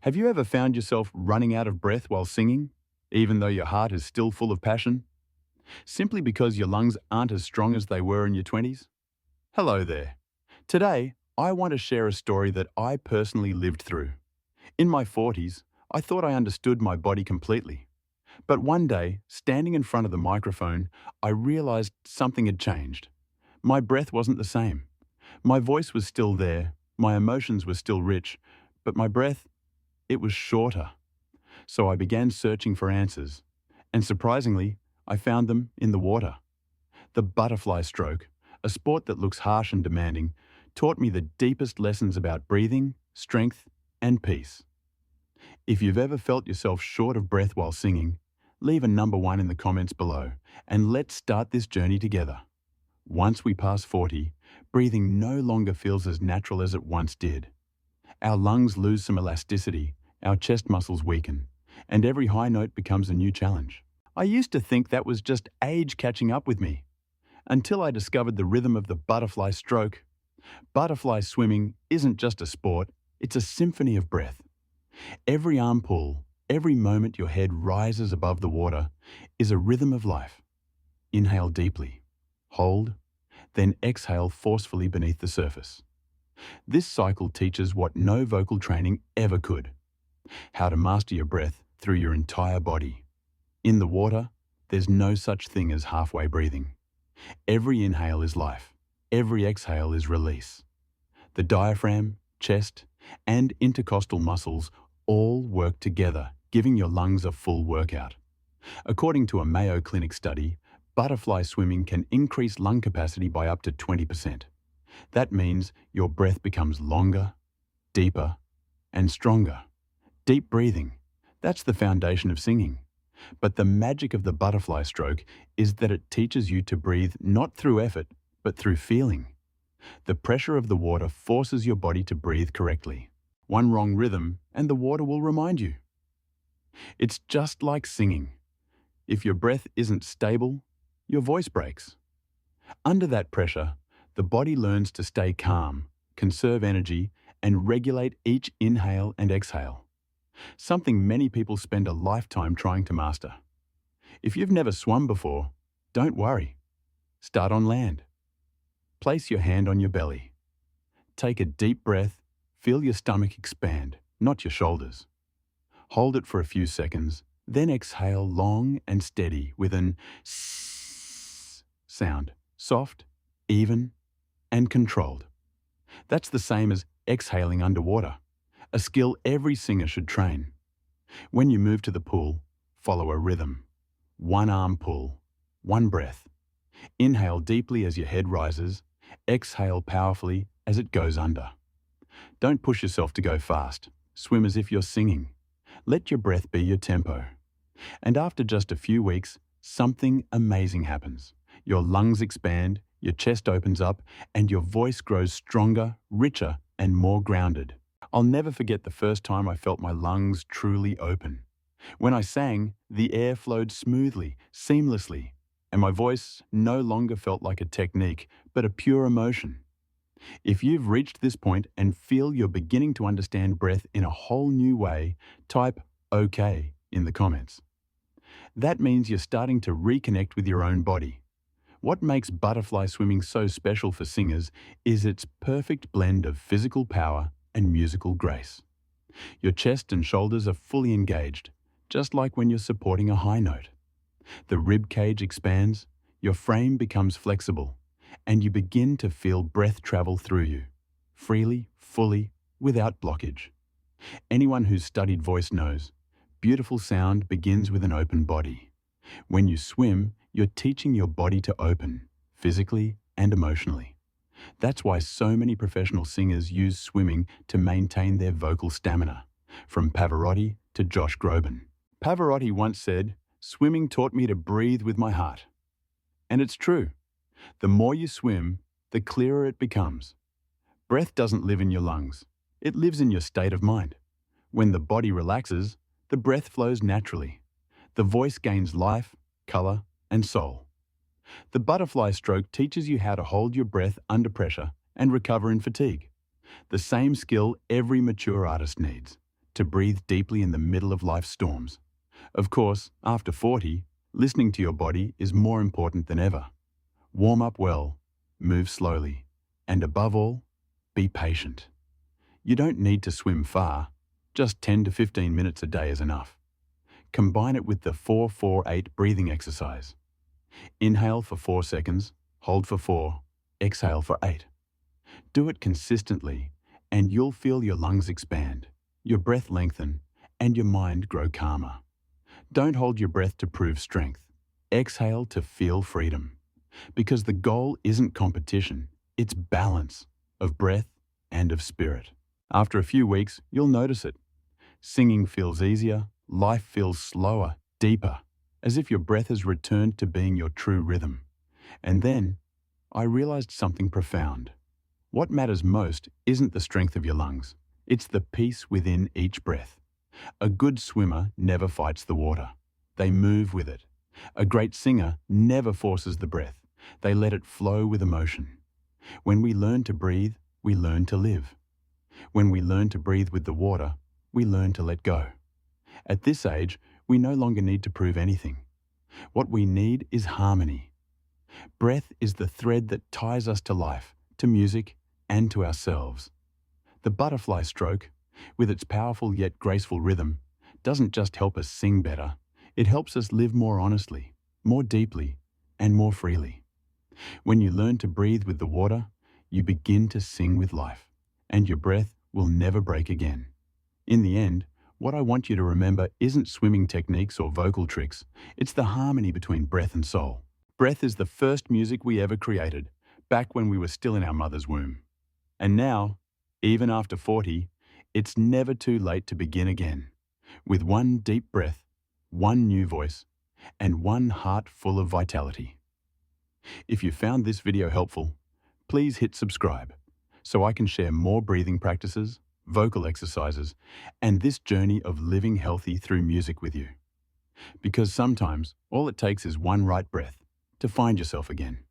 Have you ever found yourself running out of breath while singing, even though your heart is still full of passion? Simply because your lungs aren't as strong as they were in your 20s? Hello there. Today, I want to share a story that I personally lived through. In my 40s, I thought I understood my body completely. But one day, standing in front of the microphone, I realized something had changed. My breath wasn't the same. My voice was still there, my emotions were still rich, but my breath, it was shorter. So I began searching for answers, and surprisingly, I found them in the water. The butterfly stroke, a sport that looks harsh and demanding, taught me the deepest lessons about breathing, strength, and peace. If you've ever felt yourself short of breath while singing, leave a number 1 in the comments below, and let's start this journey together. Once we pass 40, breathing no longer feels as natural as it once did. Our lungs lose some elasticity, our chest muscles weaken, and every high note becomes a new challenge. I used to think that was just age catching up with me, until I discovered the rhythm of the butterfly stroke. Butterfly swimming isn't just a sport, it's a symphony of breath. Every arm pull, every moment your head rises above the water, is a rhythm of life. Inhale deeply, hold, then exhale forcefully beneath the surface. This cycle teaches what no vocal training ever could: how to master your breath through your entire body. In the water, there's no such thing as halfway breathing. Every inhale is life, every exhale is release. The diaphragm, chest, and intercostal muscles all work together, giving your lungs a full workout. According to a Mayo Clinic study, butterfly swimming can increase lung capacity by up to 20%. That means your breath becomes longer, deeper, and stronger. Deep breathing, that's the foundation of singing. But the magic of the butterfly stroke is that it teaches you to breathe not through effort, but through feeling. The pressure of the water forces your body to breathe correctly. One wrong rhythm, and the water will remind you. It's just like singing. If your breath isn't stable, your voice breaks. Under that pressure, the body learns to stay calm, conserve energy, and regulate each inhale and exhale. Something many people spend a lifetime trying to master. If you've never swum before, don't worry. Start on land. Place your hand on your belly. Take a deep breath, feel your stomach expand, not your shoulders. Hold it for a few seconds, then exhale long and steady with an sss sound, soft, even, and controlled. That's the same as exhaling underwater, a skill every singer should train. When you move to the pool, follow a rhythm. One arm pull, one breath. Inhale deeply as your head rises, exhale powerfully as it goes under. Don't push yourself to go fast. Swim as if you're singing. Let your breath be your tempo. And after just a few weeks, something amazing happens. Your lungs expand, your chest opens up, and your voice grows stronger, richer, and more grounded. I'll never forget the first time I felt my lungs truly open. When I sang, the air flowed smoothly, seamlessly, and my voice no longer felt like a technique, but a pure emotion. If you've reached this point and feel you're beginning to understand breath in a whole new way, type OK in the comments. That means you're starting to reconnect with your own body. What makes butterfly swimming so special for singers is its perfect blend of physical power and musical grace. Your chest and shoulders are fully engaged, just like when you're supporting a high note. The rib cage expands, your frame becomes flexible, and you begin to feel breath travel through you, freely, fully, without blockage. Anyone who's studied voice knows, beautiful sound begins with an open body. When you swim, you're teaching your body to open, physically and emotionally. That's why so many professional singers use swimming to maintain their vocal stamina, from Pavarotti to Josh Groban. Pavarotti once said, "Swimming taught me to breathe with my heart." And it's true. The more you swim, the clearer it becomes. Breath doesn't live in your lungs. It lives in your state of mind. When the body relaxes, the breath flows naturally. The voice gains life, color, and soul. The butterfly stroke teaches you how to hold your breath under pressure and recover in fatigue. The same skill every mature artist needs. to breathe deeply in the middle of life's storms. Of course, after 40, listening to your body is more important than ever. Warm up well, move slowly, and above all, be patient. You don't need to swim far, just 10 to 15 minutes a day is enough. Combine it with the 4-4-8 breathing exercise. Inhale for 4 seconds, hold for 4, exhale for 8. Do it consistently, and you'll feel your lungs expand, your breath lengthen, and your mind grow calmer. Don't hold your breath to prove strength. Exhale to feel freedom. Because the goal isn't competition, it's balance of breath and of spirit. After a few weeks, you'll notice it. Singing feels easier, life feels slower, deeper, as if your breath has returned to being your true rhythm. And then, I realized something profound. What matters most isn't the strength of your lungs, it's the peace within each breath. A good swimmer never fights the water. They move with it. A great singer never forces the breath. They let it flow with emotion. When we learn to breathe, we learn to live. When we learn to breathe with the water, we learn to let go. At this age, we no longer need to prove anything. What we need is harmony. Breath is the thread that ties us to life, to music, and to ourselves. The butterfly stroke, with its powerful yet graceful rhythm, doesn't just help us sing better, it helps us live more honestly, more deeply, and more freely. When you learn to breathe with the water, you begin to sing with life, and your breath will never break again. In the end, what I want you to remember isn't swimming techniques or vocal tricks, it's the harmony between breath and soul. Breath is the first music we ever created, back when we were still in our mother's womb. And now, even after 40, it's never too late to begin again, with one deep breath, one new voice, and one heart full of vitality. If you found this video helpful, please hit subscribe so I can share more breathing practices, vocal exercises, and this journey of living healthy through music with you. Because sometimes all it takes is one right breath to find yourself again.